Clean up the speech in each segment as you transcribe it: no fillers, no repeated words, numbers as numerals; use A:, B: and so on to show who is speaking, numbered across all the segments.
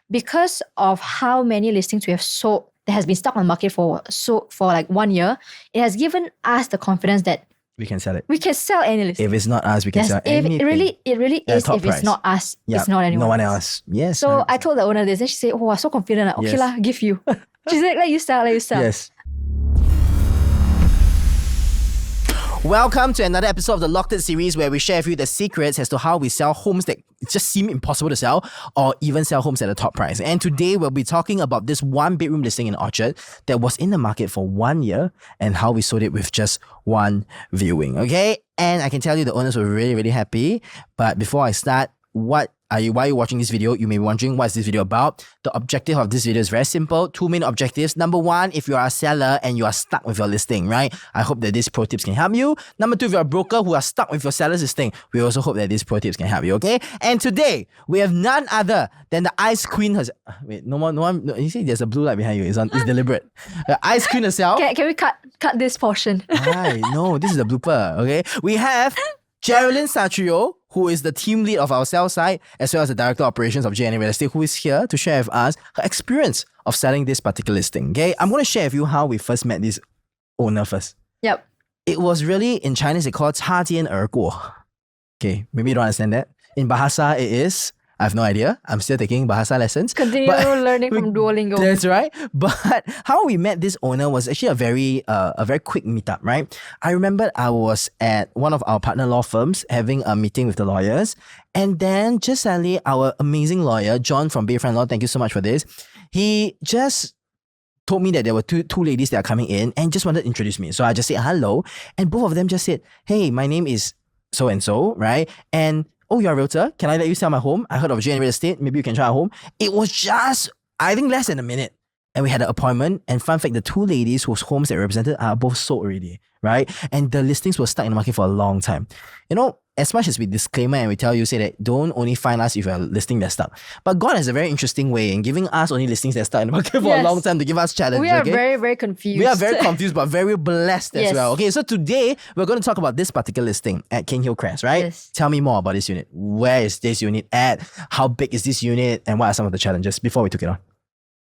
A: because of how many listings we have sold that has been stuck on the market for like 1 year, it has given us the confidence that
B: we can sell it.
A: we can sell any listing.
B: If it's not us, we can sell anything.
A: It really is.
B: top
A: If
B: price.
A: it's not us, it's not anyone.
B: No one else. Yes.
A: So
B: 100%.
A: I told the owner this, and she said, "Oh, I'm so confident. Okay
B: Yes.
A: lah, give you." She said, "Let you sell."
B: Yes. Welcome to another episode of the Locked It series where we share with you the secrets as to how we sell homes that just seem impossible to sell or even sell homes at a top price. And today we'll be talking about this 1-bedroom listing in Orchard that was in the market for 1 year and how we sold it with just one viewing. Okay? And I can tell you the owners were really, really happy. But before I start, why are you watching this video? You may be wondering, what is this video about? The objective of this video is very simple. 2 main objectives. Number 1, if you are a seller and you are stuck with your listing, right? I hope that these pro tips can help you. Number 2, if you're a broker who are stuck with your seller's listing, we also hope that these pro tips can help you, okay? And today, we have none other than the Ice Queen herself. Wait, no one. No, you see, there's a blue light behind you. It's deliberate. The Ice Queen herself.
A: Can we cut this portion?
B: Right, no, this is a blooper, okay? We have Geraldine Satrio, who is the team lead of our sales side, as well as the director of operations of J&A Real Estate, who is here to share with us her experience of selling this particular listing. Okay, I'm going to share with you how we first met this owner first.
A: Yep.
B: It was really, in Chinese, they call it 擦肩而过. Okay, maybe you don't understand that. In Bahasa, it is, I have no idea. I'm still taking Bahasa lessons.
A: Continue learning from Duolingo.
B: That's right. But how we met this owner was actually a very quick meetup, right? I remember I was at one of our partner law firms having a meeting with the lawyers. And then just suddenly, our amazing lawyer, John from Bayfront Law, thank you so much for this. He just told me that there were two ladies that are coming in and just wanted to introduce me. So I just said hello. And both of them just said, "Hey, my name is so-and-so," right? And "Oh, you're a realtor? Can I let you sell my home? I heard of J&A Real Estate. Maybe you can try our home." It was just, I think, less than a minute. And we had an appointment. And fun fact, the 2 ladies whose homes they represented are both sold already, right? And the listings were stuck in the market for a long time. You know, as much as we disclaimer and we tell you, say that don't only find us if you're a listing that's stuck. But God has a very interesting way in giving us only listings that stuck in the market for a long time to give us challenges.
A: We are very, very confused.
B: We are very confused, but very blessed as
A: Yes.
B: well. Okay, so today we're going to talk about this particular listing at King Hill Crest, right?
A: Yes.
B: Tell me more about this unit. Where is this unit at? How big is this unit? And what are some of the challenges before we took it on?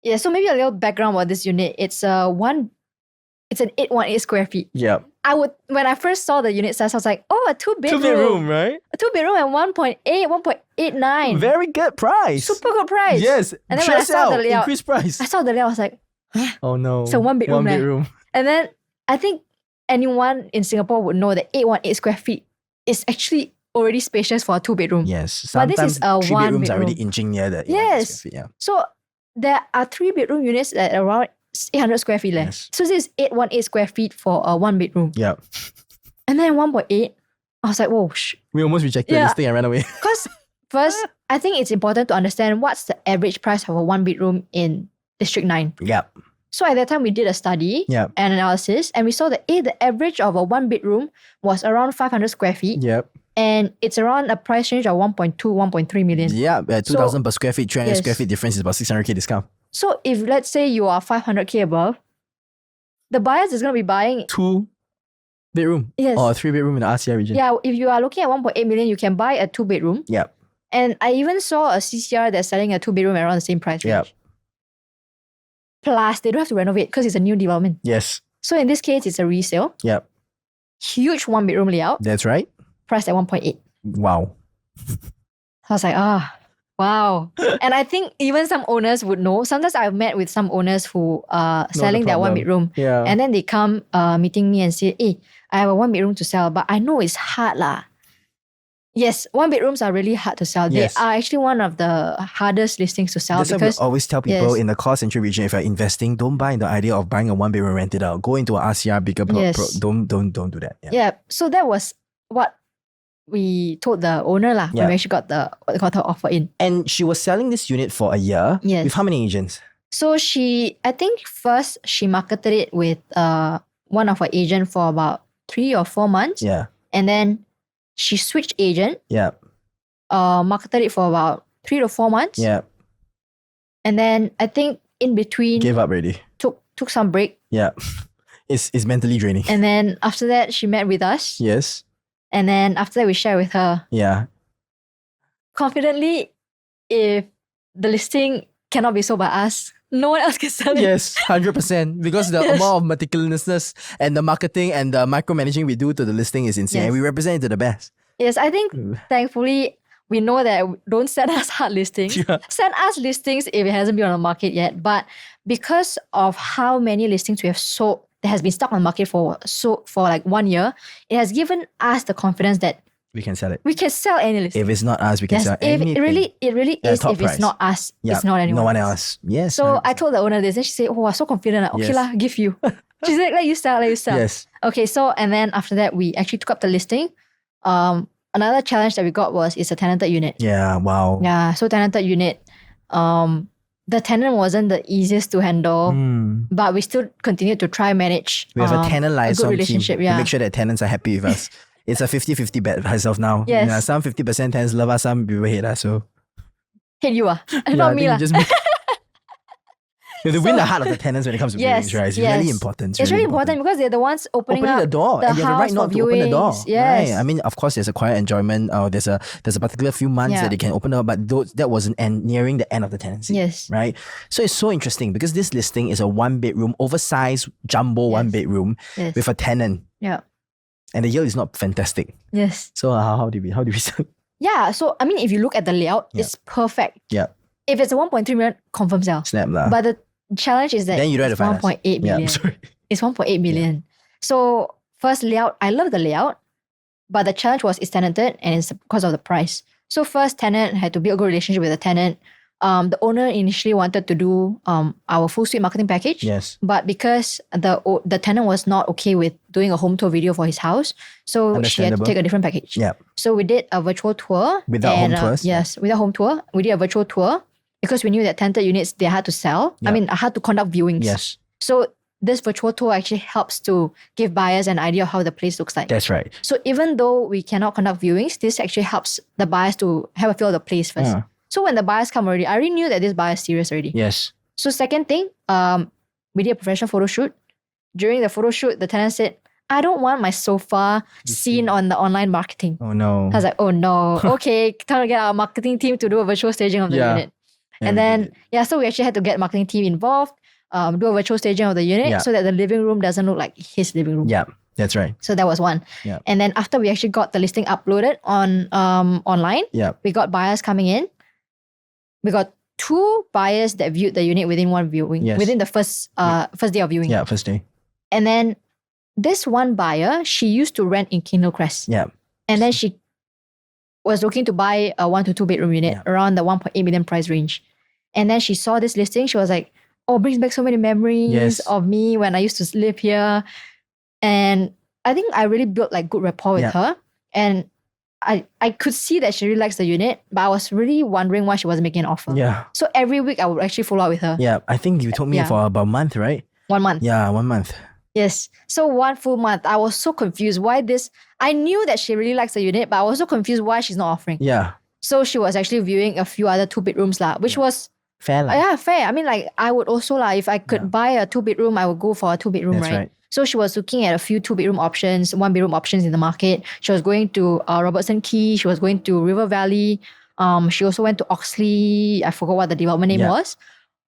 A: Yeah, so maybe a little background about this unit. It's an 818 square feet.
B: Yeah.
A: When I first saw the unit size, I was like, oh, a 2-bedroom.
B: Right?
A: A 2-bedroom at 1.89.
B: Very good price.
A: Super good price.
B: Yes.
A: And then when I saw the layout,
B: increased price.
A: I saw the layout, I was like,
B: Oh no.
A: it's a 1-bedroom.
B: One bedroom.
A: And then I think anyone in Singapore would know that 818 square feet is actually already spacious for a 2-bedroom.
B: Yes.
A: But this
B: Sometimes
A: is a
B: 3 bedrooms are
A: one-bedroom.
B: already inching near the 800
A: Yes.
B: square feet. Yeah.
A: So there are 3-bedroom units at around 800 square feet.
B: Yes.
A: So this is 818 square feet for a 1-bedroom.
B: Yeah.
A: And then 1.8, I was like, whoa,
B: We almost rejected
A: Yeah.
B: this thing and ran away.
A: Because first, I think it's important to understand what's the average price of a 1-bedroom in District 9.
B: Yep.
A: So at that time, we did a study
B: Yep.
A: and analysis, and we saw that the average of a 1-bedroom was around 500 square feet,
B: Yep.
A: and it's around a price range of 1.2, 1.3 million.
B: Yeah. 2,000 per square feet, 300
A: Yes.
B: square feet difference is about 600K discount.
A: So if let's say you are 500K above, the buyers is going to be buying
B: 2-bedroom.
A: Yes.
B: Or a 3-bedroom in the RCI region.
A: Yeah, if you are looking at 1.8 million, you can buy a 2-bedroom.
B: Yep.
A: And I even saw a CCR that's selling a 2-bedroom around the same price range.
B: Yep.
A: Plus, they don't have to renovate because it's a new development.
B: Yes.
A: So in this case, it's a resale.
B: Yep.
A: Huge 1-bedroom layout,
B: That's right.
A: priced at 1.8.
B: Wow.
A: I was like, wow. And I think even some owners would know. Sometimes I've met with some owners who are selling their
B: problem.
A: 1-bedroom.
B: Yeah.
A: And then they come meeting me and say, hey, I have a 1-bedroom to sell, but I know it's hard lah. Yes, 1-bedrooms are really hard to sell.
B: Yes.
A: They are actually one of the hardest listings to sell
B: That's why we
A: because
B: always tell people
A: Yes.
B: in the cost entry region, if you're investing, don't buy the idea of buying a 1-bedroom, rent it out. Go into an RCR bigger
A: Yes.
B: don't do that. Yeah.
A: yeah, so that was what we told the owner lah
B: Yeah.
A: when we actually got the offer in.
B: And she was selling this unit for a year.
A: Yes.
B: With how many agents?
A: So I think first she marketed it with one of her agent for about 3 or 4 months.
B: Yeah.
A: And then she switched agent,
B: Yeah.
A: marketed it for about 3 to 4 months.
B: Yeah.
A: And then I think in between
B: Gave up already.
A: took some break.
B: Yeah. It's mentally draining.
A: And then after that, she met with us.
B: Yes.
A: And then after that, we shared with her
B: Yeah.
A: confidently if the listing cannot be sold by us. No one else can sell it.
B: Yes, 100%. Because the amount of meticulousness and the marketing and the micromanaging we do to the listing is insane.
A: Yes.
B: And we represent it to the best.
A: Yes, I think thankfully we know that don't send us hard listings.
B: Yeah.
A: Send us listings if it hasn't been on the market yet. But because of how many listings we have sold that has been stuck on the market for like 1 year, it has given us the confidence that
B: We can sell it.
A: we can sell any listing.
B: If it's not us, we can
A: Yes,
B: sell
A: if
B: anything.
A: it really
B: Yeah,
A: is.
B: top
A: If
B: price.
A: it's not us,
B: Yeah,
A: it's not anyone.
B: No one else. Yes.
A: So I
B: 100%.
A: told the owner this, and she said, "Oh, I'm so confident. Okay
B: Yes.
A: lah, give you." She said, "Let you sell, let you sell."
B: Yes.
A: Okay, so and then after that, we actually took up the listing. Another challenge that we got was it's a tenanted unit.
B: Yeah, wow.
A: Yeah, so tenanted unit. The tenant wasn't the easiest to handle, but we still continued to try manage.
B: We have a tenant
A: good
B: liaison team
A: relationship.
B: to
A: Yeah,
B: make sure that tenants are happy with us. It's a 50-50 bet as of now.
A: Yes.
B: Yeah, some 50% tenants love us, some people hate us. So
A: hate you
B: yeah,
A: not
B: I
A: me
B: think
A: lah.
B: just you have to win the heart of the tenants when it comes to
A: Yes,
B: viewings, right? It's
A: yes.
B: really important.
A: It's really important because they're the ones opening
B: Opening
A: up
B: the door,
A: the
B: and you have the right
A: house
B: not
A: for
B: to open the door.
A: viewings. Yes.
B: Right. I mean, of course, there's a quiet enjoyment. There's a particular few months
A: Yeah.
B: that they can open up, but that wasn't nearing the end of the tenancy.
A: Yes.
B: Right. So it's so interesting because this listing is a 1-bedroom, oversized jumbo
A: Yes.
B: 1-bedroom
A: Yes.
B: with a tenant,
A: Yeah.
B: and the yield is not fantastic.
A: Yes.
B: So how do we sell?
A: Yeah. So I mean, if you look at the layout,
B: Yeah.
A: it's perfect.
B: Yeah.
A: If it's a 1.3 million, confirm sell.
B: Snap lah.
A: But the challenge is that
B: Then you don't have
A: it's
B: to finance.
A: 1.8
B: Yeah,
A: million.
B: sorry.
A: It's 1.8 million. So first layout, I love the layout, but the challenge was it's tenanted and it's because of the price. So first tenant had to build a good relationship with the tenant. The owner initially wanted to do our full suite marketing package.
B: Yes.
A: But because the tenant was not okay with doing a home tour video for his house, so she had to
B: Understandable.
A: take a different package.
B: Yeah.
A: So we did a virtual tour.
B: Without home tours?
A: Yes, without home tour. We did a virtual tour because we knew that tenanted units, they're hard to sell.
B: Yeah.
A: I mean, hard to conduct viewings.
B: Yes.
A: So this virtual tour actually helps to give buyers an idea of how the place looks like.
B: That's right.
A: So even though we cannot conduct viewings, this actually helps the buyers to have a feel of the place first.
B: Yeah.
A: So when the buyers come already, I already knew that this buyer is serious already.
B: Yes.
A: So second thing, we did a professional photo shoot. During the photo shoot, the tenant said, "I don't want my sofa seen on the online marketing."
B: Oh no.
A: I was like, "Oh no, okay, time to get our marketing team to do a virtual staging of the
B: Yeah.
A: unit." And then, so we actually had to get marketing team involved, do a virtual staging of the unit
B: Yeah.
A: so that the living room doesn't look like his living room.
B: Yeah, that's right.
A: So that was one.
B: Yeah.
A: And then after we actually got the listing uploaded on online,
B: Yeah.
A: we got buyers coming in. We got 2 buyers that viewed the unit within one viewing,
B: Yes.
A: within the first day of viewing.
B: Yeah, first day.
A: And then this one buyer, she used to rent in Kindle Crest.
B: Yeah.
A: And then she was looking to buy a 1 to 2 bedroom unit
B: Yeah.
A: around the 1.8 million price range. And then she saw this listing. She was like, "Oh, brings back so many memories
B: Yes.
A: of me when I used to live here." And I think I really built like good rapport with
B: Yeah.
A: her. And I could see that she really likes the unit, but I was really wondering why she wasn't making an offer.
B: Yeah.
A: So every week I would actually follow up with her.
B: Yeah. I think you told me
A: Yeah.
B: for about a month, right?
A: 1 month.
B: Yeah, 1 month.
A: Yes. So 1 full month. I was so confused why this. I knew that she really likes the unit, but I was so confused why she's not offering.
B: Yeah.
A: So she was actually viewing a few other 2 bedrooms lah, which was
B: Fair lah.
A: yeah, fair. I mean, like I would also like if I could
B: Yeah.
A: buy a 2 bedroom, I would go for a 2 bedroom,
B: That's right.
A: So she was looking at a few 2 bedroom options, 1 bedroom options in the market. She was going to Robertson Quay. She was going to River Valley. She also went to Oxley. I forgot what the development name
B: Yeah.
A: was,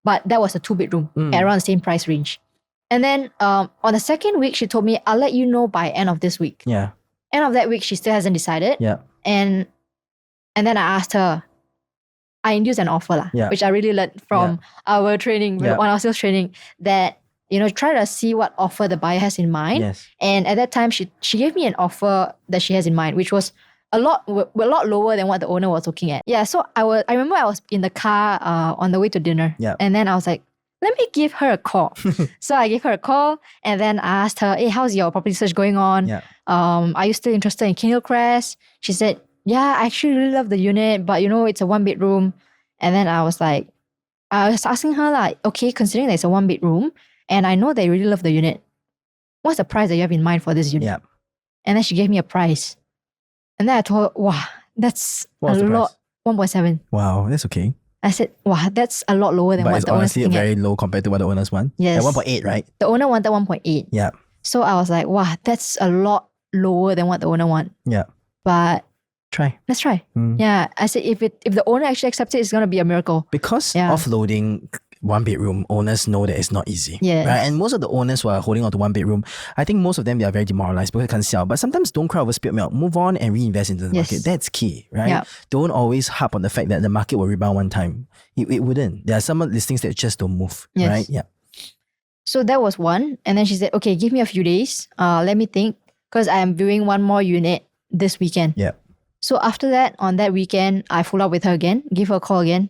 A: but that was a 2 bedroom
B: Mm.
A: at around the same price range. And then on the second week, she told me, "I'll let you know by end of this week."
B: Yeah.
A: End of that week, she still hasn't decided.
B: Yeah.
A: And then I asked her, I induced an offer lah,
B: Yeah.
A: which I really learned from our training,
B: Yeah.
A: on our sales training, that, try to see what offer the buyer has in mind.
B: Yes.
A: And at that time, she gave me an offer that she has in mind, which was a lot lower than what the owner was looking at. Yeah, so I remember I was in the car on the way to dinner.
B: Yeah.
A: And then I was like, let me give her a call. So I gave her a call and then I asked her, "Hey, how's your property search going on?
B: Yeah.
A: Are you still interested in Kindle Crest?" She said, "Yeah, I actually really love the unit, but it's a 1 bedroom." And then I was asking her like, "Okay, considering that it's a 1 bedroom and I know they really love the unit, what's the price that you have in mind for this unit?"
B: Yeah.
A: And then she gave me a price. And then I told her, "Wow, that's
B: What was
A: a
B: the
A: lot."
B: price?
A: 1.7.
B: Wow, that's okay.
A: I said, "Wow, that's a lot lower than
B: But
A: what
B: it's
A: the owner's
B: honestly
A: looking at."
B: very low compared to what the owners want.
A: Yes.
B: At 1.8, right?
A: The owner wanted 1.8.
B: Yeah.
A: So I was like, "Wow, that's a lot lower than what the owner want."
B: Yeah.
A: But
B: Try.
A: Let's try. Yeah. I said if the owner actually accepts it, it's gonna be a miracle.
B: Because
A: Yeah.
B: offloading one bedroom, owners know that it's not easy.
A: Yes.
B: Right? And most of the owners who are holding on to one bedroom, I think most of them, they are very demoralized because they can't sell. But sometimes don't cry over spilled milk. Move on and reinvest into the
A: Yes.
B: market. That's key, right?
A: Yeah.
B: Don't always harp on the fact that the market will rebound one time. It wouldn't. There are some listings that just don't move.
A: Yes.
B: Right? Yeah.
A: So that was one. And then she said, okay, give me a few days. Let me think. Because I am viewing one more unit this weekend.
B: Yeah.
A: So after that, on that weekend, I followed up with her again, give her a call again.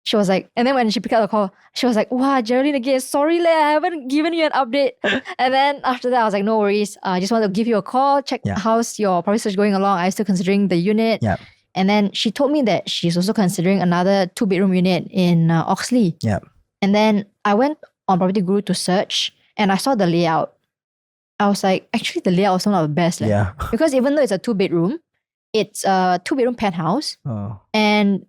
A: She was like, and then when she picked up the call, she was like, wow, Geraldine again, sorry, I haven't given you an update. And then after that, I was like, no worries. I just want to give you a call, check how's your property search going along. Are you still considering the unit?
B: Yeah.
A: And then she told me that she's also considering another 2-bedroom unit in Oxley.
B: Yeah.
A: And then I went on Property Guru to search and I saw the layout. I was like, actually the layout was not the best.
B: Yeah.
A: Because even though it's a 2-bedroom, it's a 2-bedroom penthouse.
B: Oh.
A: And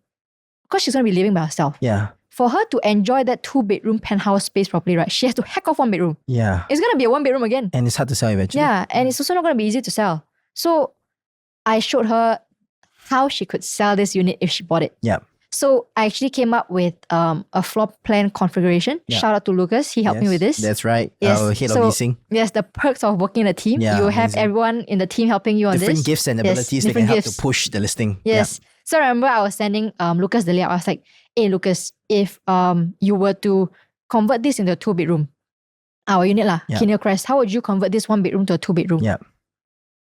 A: because she's going to be living by herself.
B: Yeah.
A: For her to enjoy that 2-bedroom penthouse space properly, right, she has to hack off 1 bedroom.
B: Yeah.
A: It's going to be a 1-bedroom again.
B: And it's hard to sell eventually.
A: Yeah. And it's also not going to be easy to sell. So I showed her how she could sell this unit if she bought it.
B: Yeah.
A: So I actually came up with a floor plan configuration.
B: Yeah.
A: Shout out to Lucas. He helped me with this.
B: That's right.
A: Yes.
B: Our head of
A: So,
B: leasing.
A: Yes, the perks of working in a team.
B: Yeah,
A: You have
B: amazing.
A: everyone in the team helping you on
B: Different
A: this.
B: gifts and
A: Yes,
B: abilities that can
A: different
B: help
A: gifts.
B: to push the listing.
A: Yes. So I remember I was sending Lucas the layout. I was like, hey Lucas, if you were to convert this into a 2-bedroom, our unit Kineo Crest, how would you convert this 1-bedroom to a 2-bedroom?
B: Yeah.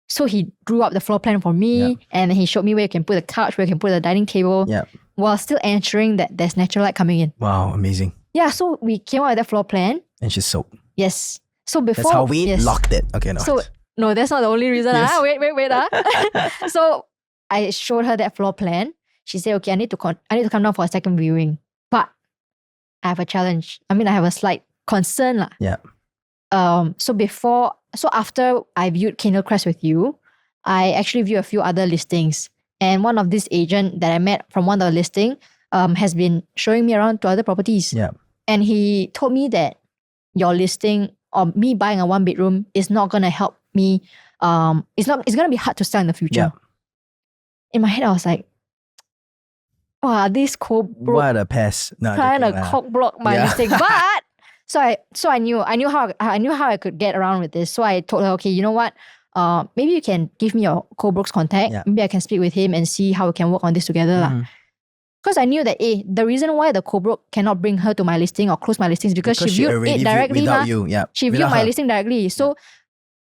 A: So he drew up the floor plan for me and he showed me where you can put the couch, where you can put the dining table,
B: Yeah.
A: while still ensuring that there's natural light coming in.
B: Wow, amazing.
A: Yeah, so we came up with that floor plan.
B: And she's sold.
A: Yes. So before
B: That's how we locked it. Okay, no.
A: So no, that's not the only reason.
B: Yes.
A: Wait. So I showed her that floor plan. She said, okay, I need to come down for a second viewing. But I have a challenge. I mean, I have a slight concern.
B: Yeah.
A: So after I viewed Kindle Crest with you, I actually viewed a few other listings. And one of this agent that I met from one of the listing has been showing me around to other properties.
B: Yeah.
A: And he told me that your listing or me buying a 1-bedroom is not going to help me. It's going to be hard to sell in the future.
B: Yeah.
A: In my head, I was like, wow, this co-broke
B: What a pest. No,
A: trying to
B: joking lah.
A: cock block my listing. But so I knew how I could get around with this. So I told her, okay, you know what? Maybe you can give me your co-broke's contact.
B: Yeah.
A: Maybe I can speak with him and see how we can work on this together. Because I knew that the reason why the co-broke cannot bring her to my listing or close my listing is because she viewed
B: already
A: it directly.
B: without you. Yeah.
A: She viewed
B: Without
A: my
B: her.
A: listing directly. So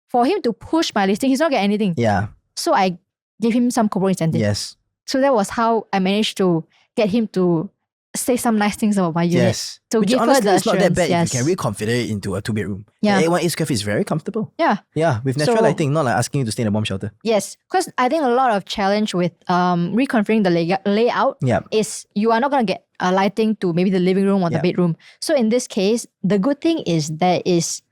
A: for him to push my listing, he's not getting anything.
B: Yeah.
A: So I gave him some co-broke incentive.
B: Yes.
A: So that was how I managed to get him to say some nice things about my unit.
B: Yes.
A: To
B: Which
A: give her
B: honestly
A: the
B: is not that bad
A: assurance,
B: if you can reconfigure it into a 2-bedroom.
A: Yeah.
B: 818 square feet is very comfortable.
A: Yeah.
B: Yeah. With natural
A: So-
B: lighting, not like asking you to stay in a bomb shelter.
A: Yes. Because I think a lot of challenge with reconfiguring the layout
B: Yeah.
A: is you are not going to get lighting to maybe the living room or the
B: Yeah.
A: bedroom. So in this case, the good thing is there is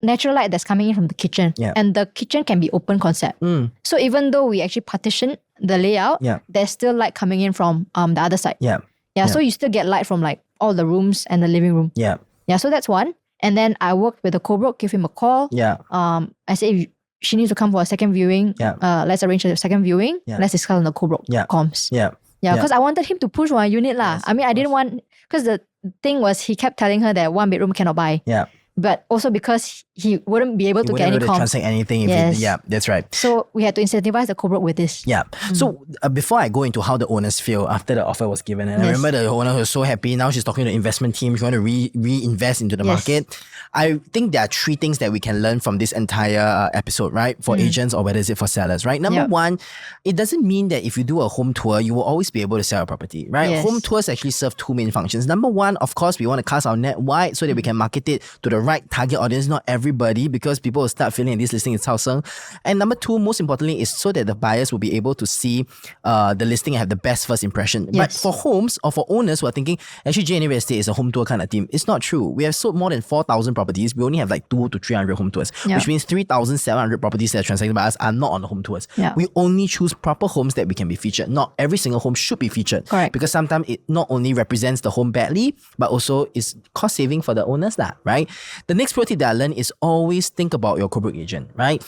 A: natural light that's coming in from the kitchen.
B: Yeah.
A: And the kitchen can be open concept. So even though we actually partition the layout,
B: Yeah.
A: there's still light coming in from the other side.
B: Yeah.
A: Yeah, so you still get light from like all the rooms and the living room.
B: Yeah.
A: Yeah, so that's one. And then I worked with the co-broke, give him a call.
B: Yeah.
A: I said if she needs to come for a second viewing,
B: Yeah.
A: let's arrange a second viewing.
B: Yeah.
A: Let's discuss on the co-broke
B: Yeah.
A: comms.
B: Yeah.
A: Yeah,
B: Yeah.
A: because I wanted him to push my unit lah.
B: Yes,
A: I mean,
B: of
A: I didn't want, because the thing was he kept telling her that 1-bedroom cannot buy.
B: Yeah.
A: But also because he wouldn't be able to
B: You
A: get
B: wouldn't
A: any
B: be able to
A: comms.
B: transact anything. If
A: Yes.
B: yeah, that's right.
A: So we had to incentivize the co-broke with this.
B: Yeah. So before I go into how the owners feel after the offer was given, and I
A: Yes.
B: remember the owner was so happy. Now she's talking to the investment team. She want to reinvest into the
A: Yes.
B: market. I think there are 3 things that we can learn from this entire episode, right? For agents or whether it's for sellers, right? Number
A: Yep.
B: 1, it doesn't mean that if you do a home tour, you will always be able to sell a property, right?
A: Yes.
B: Home tours actually serve 2 main functions. Number 1, of course, we want to cast our net wide so that we can market it to the right target audience, not everybody, because people will start feeling this listing is Chaoseng. And number 2, most importantly, is so that the buyers will be able to see the listing and have the best first impression. But
A: Yes.
B: for homes or for owners who are thinking, actually J&A Real Estate is a home tour kind of team, it's not true. We have sold more than 4,000 properties. We only have like 200 to 300 home tours,
A: Yeah.
B: which means 3,700 properties that are transacted by us are not on the home tours.
A: Yeah.
B: We only choose proper homes that we can be featured. Not every single home should be featured.
A: Correct.
B: Because sometimes it not only represents the home badly, but also is cost saving for the owners, right? The next pro tip that I learned is always think about your co-broke agent, right?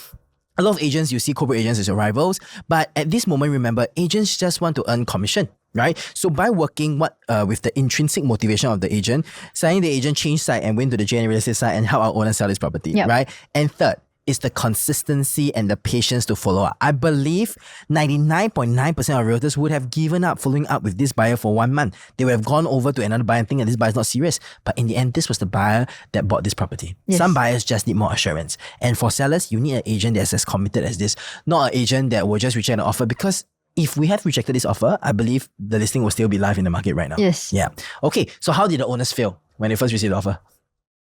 B: A lot of agents, you see corporate agents as your rivals, but at this moment, remember, agents just want to earn commission, right? So by working with the intrinsic motivation of the agent, suddenly the agent changed side and went to the JN real estate side and help our owner sell this property,
A: Yep.
B: right? And third, is the consistency and the patience to follow up. I believe 99.9% of realtors would have given up following up with this buyer for 1 month. They would have gone over to another buyer and think that this buyer is not serious. But in the end, this was the buyer that bought this property.
A: Yes.
B: Some buyers just need more assurance. And for sellers, you need an agent that's as committed as this, not an agent that will just reject an offer, because if we have rejected this offer, I believe the listing will still be live in the market right now.
A: Yes.
B: Yeah. Okay, so how did the owners feel when they first received the offer?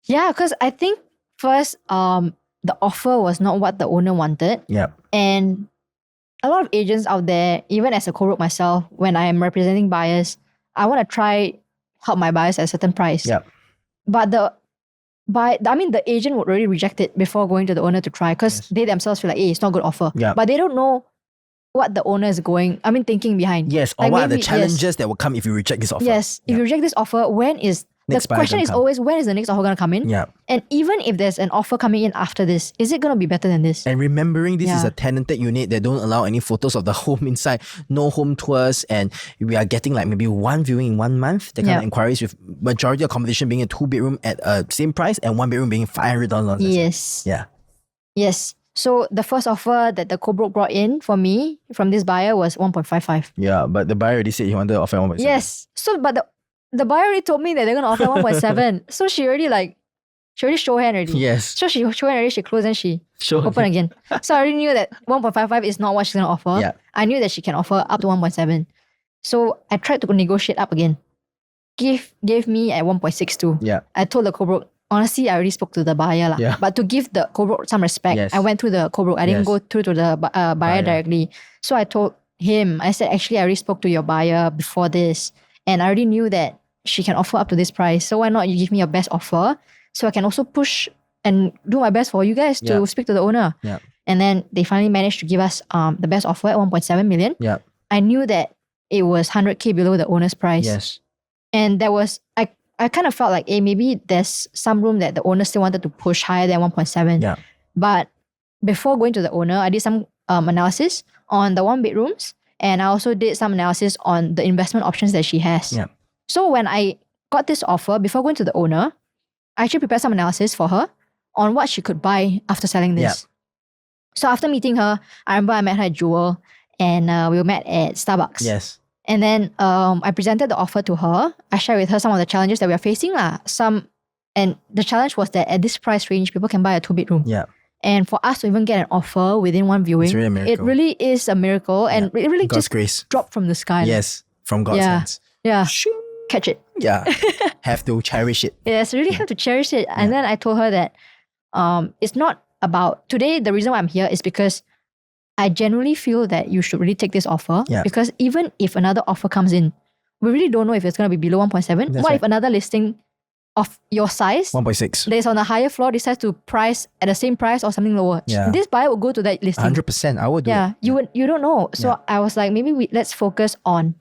A: Yeah, because I think first, the offer was not what the owner wanted.
B: Yeah.
A: And a lot of agents out there, even as a co-broke myself, when I am representing buyers, I want to try help my buyers at a certain price.
B: Yeah.
A: But the agent would already reject it before going to the owner to try, because
B: Yes.
A: they themselves feel like, hey, it's not a good offer.
B: Yeah.
A: But they don't know what the owner is thinking behind.
B: Yes, or
A: Like
B: what are the
A: maybe-
B: challenges that will come if you reject this offer?
A: Yes. If you reject this offer,
B: Next
A: the
B: buyer
A: question
B: gonna
A: is
B: come.
A: always, when is the next offer going to come in?
B: Yeah.
A: And even if there's an offer coming in after this, is it going to be better than this?
B: And remembering this is
A: Yeah.
B: a tenanted unit that don't allow any photos of the home inside, no home tours, and we are getting like maybe one viewing in 1 month, that kind of
A: Yeah.
B: inquiries, with majority of competition being a 2-bedroom at same price and 1-bedroom being $500.
A: Yes.
B: Yeah.
A: Yes. So the first offer that the co-broke brought in for me from this buyer was 1.55.
B: Yeah, but the buyer already said he wanted to offer 1.7.
A: Yes. So but the buyer already told me that they're gonna offer 1.7. So she already show hand already.
B: Yes.
A: So she show hand already, she closed and she
B: Sure.
A: open again. So I already knew that 1.55 is not what she's gonna offer.
B: Yeah.
A: I knew that she can offer up to 1.7. So I tried to negotiate up again. Gave me at 1.62.
B: Yeah.
A: I told the co-broke, honestly, I already spoke to the buyer.
B: Yeah.
A: But to give the co-broke some respect,
B: Yes.
A: I went through the co-broke. I didn't
B: Yes.
A: go through to the buyer
B: Buyer.
A: directly. So I told him, I said, actually, I already spoke to your buyer before this. And I already knew that she can offer up to this price. So why not you give me your best offer, so I can also push and do my best for you guys to
B: Yeah.
A: speak to the owner.
B: Yeah.
A: And then they finally managed to give us the best offer at 1.7 million.
B: Yeah.
A: I knew that it was 100K below the owner's price.
B: Yes.
A: And there was, I kind of felt like, maybe there's some room that the owner still wanted to push higher than 1.7.
B: Yeah.
A: But before going to the owner, I did some analysis on the 1 bedrooms, and I also did some analysis on the investment options that she has.
B: Yeah.
A: So when I got this offer, before going to the owner, I actually prepared some analysis for her on what she could buy after selling this.
B: Yeah.
A: So after meeting her, I remember I met her at Jewel, and we met at Starbucks.
B: Yes.
A: And then I presented the offer to her. I shared with her some of the challenges that we are facing. And the challenge was that at this price range, people can buy a 2-bedroom.
B: Yeah.
A: And for us to even get an offer within one viewing,
B: It's really a miracle.
A: it really is a miracle. And it really
B: God's
A: just
B: grace.
A: dropped from the sky.
B: Yes. From God's
A: Yeah.
B: hands.
A: Yeah.
B: Shoo.
A: Catch it.
B: Yeah. Have to cherish it.
A: Yes, really have to cherish it. And then I told her that it's not about today. The reason why I'm here is because I genuinely feel that you should really take this offer.
B: Yeah.
A: Because even if another offer comes in, we really don't know if it's going to be below 1.7.
B: That's
A: What
B: right.
A: if another listing of your size
B: 1.6.
A: that is on a higher floor decides to price at the same price or something lower?
B: Yeah.
A: This buyer will go to that listing.
B: 100%. I would do
A: Yeah,
B: it.
A: you don't know. So
B: Yeah.
A: I was like, maybe let's focus on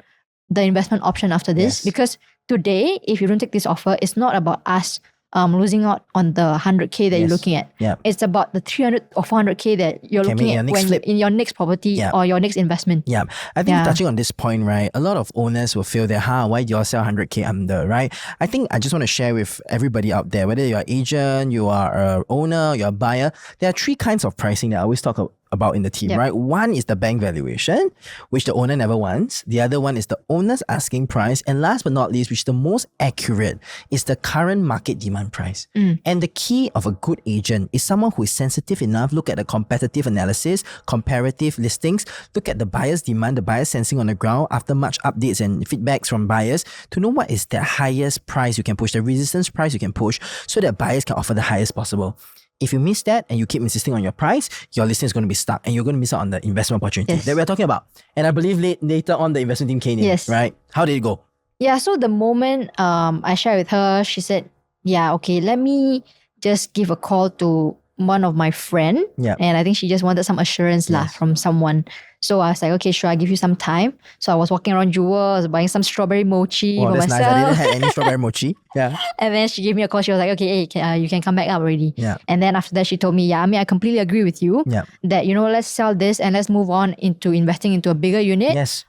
A: the investment option after this,
B: Yes.
A: because today, if you don't take this offer, it's not about us losing out on the 100K that you're
B: Yes.
A: looking at.
B: Yeah.
A: It's about the 300 or 400K that you're
B: Can
A: looking
B: make your
A: at
B: next flip.
A: in your next property
B: Yeah.
A: or your next investment.
B: Yeah, I think
A: Yeah.
B: touching on this point, right, a lot of owners will feel that, why do you all sell 100K under, right? I think I just want to share with everybody out there, whether you're an agent, you are a owner, you're a buyer, there are 3 kinds of pricing that I always talk about in the team,
A: Yep.
B: right? One is the bank valuation, which the owner never wants. The other one is the owner's asking price. And last but not least, which is the most accurate, is the current market demand price. And the key of a good agent is someone who is sensitive enough, look at the competitive analysis, comparative listings, look at the buyer's demand, the buyer's sensing on the ground after much updates and feedbacks from buyers to know what is the highest price you can push, the resistance price you can push, so that buyers can offer the highest possible. If you miss that and you keep insisting on your price, your listing is going to be stuck and you're going to miss out on the investment opportunity
A: Yes.
B: that we're talking about. And I believe later on the investment team came in,
A: Yes.
B: right? How did it go?
A: Yeah, so the moment I shared with her, she said, yeah, okay, let me just give a call to one of my friend.
B: Yep.
A: And I think she just wanted some assurance lah from someone. So I was like, okay, sure, I'll give you some time. So I was walking around Jewel, I was buying some strawberry mochi
B: Wow,
A: for
B: that's
A: myself.
B: nice. I didn't have any strawberry mochi. Yeah.
A: And then she gave me a call. She was like, okay, hey, you can come back up already.
B: Yeah.
A: And then after that, she told me, I completely agree with you
B: Yeah.
A: that, let's sell this and let's move on into investing into a bigger unit.
B: Yes.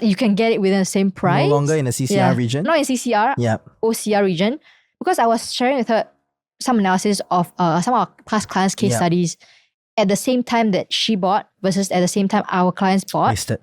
A: You can get it within the same price.
B: No longer in the CCR region.
A: Not in CCR,
B: Yeah.
A: OCR region. Because I was sharing with her some analysis of some of our past clients' case studies at the same time that she bought versus at the same time our clients bought.
B: Wasted.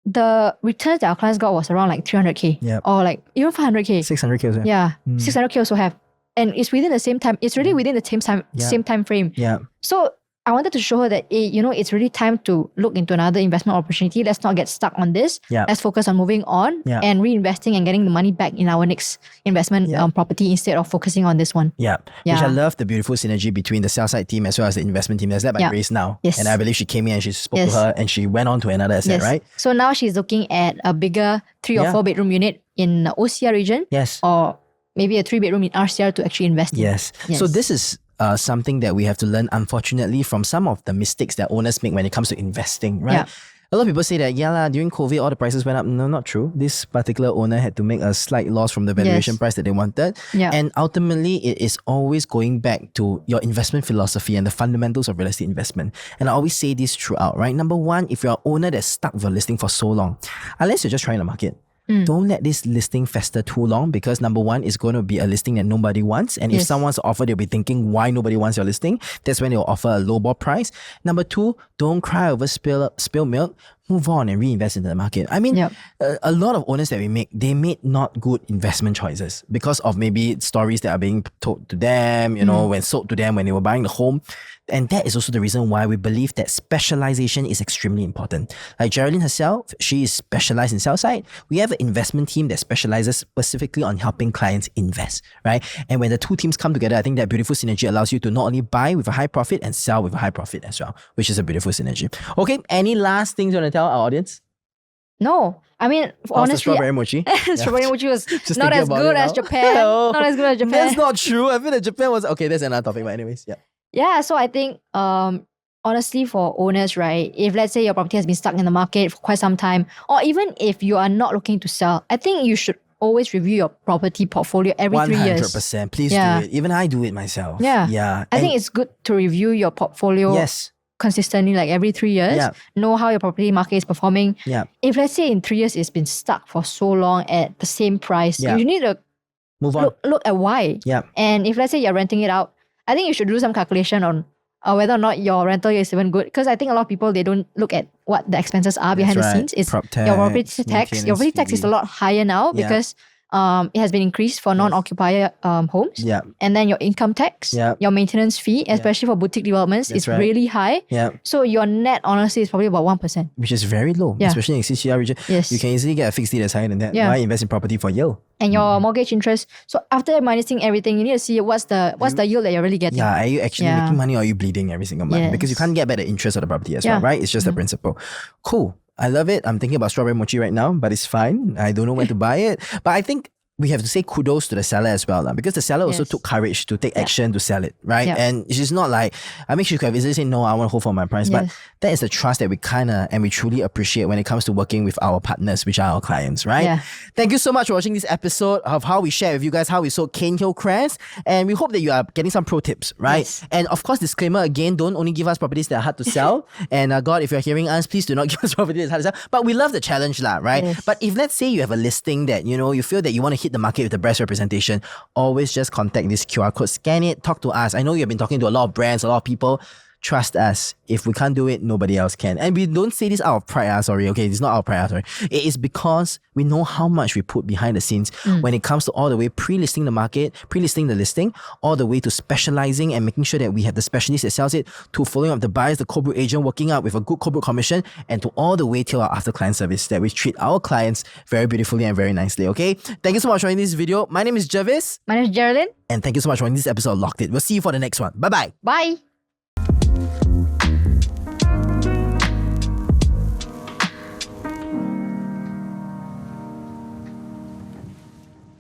A: The returns that our clients got was around like 300K or like even 500K.
B: 600K also.
A: Yeah, 600K also have. And it's within the same time. It's really within the same time frame.
B: Yeah.
A: So I wanted to show her that, it's really time to look into another investment opportunity. Let's not get stuck on this.
B: Yeah.
A: Let's focus on moving on and reinvesting and getting the money back in our next investment property instead of focusing on this one.
B: Yeah. Which I love the beautiful synergy between the sell side team as well as the investment team. That's led by Grace now.
A: Yes.
B: And I believe she came in and she spoke to her and she went on to another asset, right?
A: So now she's looking at a bigger 3 or 4 bedroom unit in the OCR region.
B: Yes.
A: Or maybe a 3 bedroom in RCR to actually invest in.
B: Yes. So this is something that we have to learn, unfortunately, from some of the mistakes that owners make when it comes to investing, right?
A: Yeah.
B: A lot of people say that, during COVID, all the prices went up. No, not true. This particular owner had to make a slight loss from the valuation price that they wanted.
A: Yeah.
B: And ultimately, it is always going back to your investment philosophy and the fundamentals of real estate investment. And I always say this throughout, right? Number one, if you're an owner that's stuck with a listing for so long, unless you're just trying the market, don't let this listing fester too long, because number one, it's going to be a listing that nobody wants. And if someone's offered, they'll be thinking why nobody wants your listing. That's when they'll offer a lowball price. Number two, don't cry over spill milk. Move on and reinvest into the market. I mean, a lot of owners that we make, they made not good investment choices because of maybe stories that are being told to them, when sold to them when they were buying the home. And that is also the reason why we believe that specialization is extremely important. Like Geraldine herself, she is specialized in sell side. We have an investment team that specializes specifically on helping clients invest, right? And when the two teams come together, I think that beautiful synergy allows you to not only buy with a high profit and sell with a high profit as well, which is a beautiful synergy. Okay, any last things you want to tell our audience?
A: No. I mean, honestly,
B: the strawberry mochi?
A: Strawberry mochi was
B: Just
A: not
B: thinking
A: as
B: about
A: good
B: it
A: as
B: now.
A: Japan. Not as good as Japan.
B: That's not true. I feel that Japan was... Okay, that's another topic, but anyways, yeah.
A: Yeah, so I think honestly for owners, right, if let's say your property has been stuck in the market for quite some time, or even if you are not looking to sell, I think you should always review your property portfolio every 3 years.
B: 100%. Please do it. Even I do it myself.
A: Yeah.
B: Yeah.
A: I think it's good to review your portfolio consistently, like every 3 years.
B: Yeah.
A: Know how your property market is performing.
B: Yeah.
A: If let's say in 3 years it's been stuck for so long at the same price, you need to
B: move on.
A: Look at why.
B: Yeah.
A: And if let's say you're renting it out, I think you should do some calculation on whether or not your rental is even good. Because I think a lot of people, they don't look at what the expenses are behind the scenes. It's
B: Prop tax,
A: your property tax. Your property tax is a lot higher now because it has been increased for non-occupier homes.
B: Yeah.
A: And then your income tax, your maintenance fee, especially for boutique developments, is really high.
B: Yeah.
A: So your net, honestly, is probably about 1%.
B: Which is very low, especially in CCR region.
A: Yes.
B: You can easily get a fixed deal that's higher than that.
A: Yeah.
B: Why invest in property for yield?
A: And your mortgage interest. So after minusing everything, you need to see what's the yield that you're really getting.
B: Yeah, are you actually making money or are you bleeding every single month?
A: Yes.
B: Because you can't get back the interest of the property as well, right? It's just the principle. Cool. I love it. I'm thinking about strawberry mochi right now, but it's fine. I don't know when to buy it. But I think we have to say kudos to the seller as well, because the seller also took courage to take action to sell it, right? And she's not like, I mean, she could have easily said, no, I want to hold for my price. But that is the trust that we we truly appreciate when it comes to working with our partners, which are our clients, right?
A: Yeah.
B: Thank you so much for watching this episode of how we share with you guys how we sold Cane Hill Crest. And we hope that you are getting some pro tips, right?
A: Yes.
B: And of course, disclaimer again, don't only give us properties that are hard to sell. And God, if you're hearing us, please do not give us properties that are hard to sell. But we love the challenge, right?
A: Yes.
B: But if let's say you have a listing that, you feel that you want to hit the market with the best representation, always just contact this QR code, scan it, talk to us. I know you've been talking to a lot of brands, a lot of people. Trust us. If we can't do it, nobody else can. And we don't say this out of pride, sorry. Okay, it's not out of pride, sorry. It is because we know how much we put behind the scenes when it comes to all the way pre-listing the market, pre-listing the listing, all the way to specializing and making sure that we have the specialist that sells it, to following up the buyers, the co-broke agent, working out with a good co-broke commission, and to all the way till our after client service that we treat our clients very beautifully and very nicely, okay? Thank you so much for watching this video. My name is Jervis.
A: My name is Geraldine.
B: And thank you so much for watching this episode of Locked It. We'll see you for the next one. Bye-bye.
A: Bye.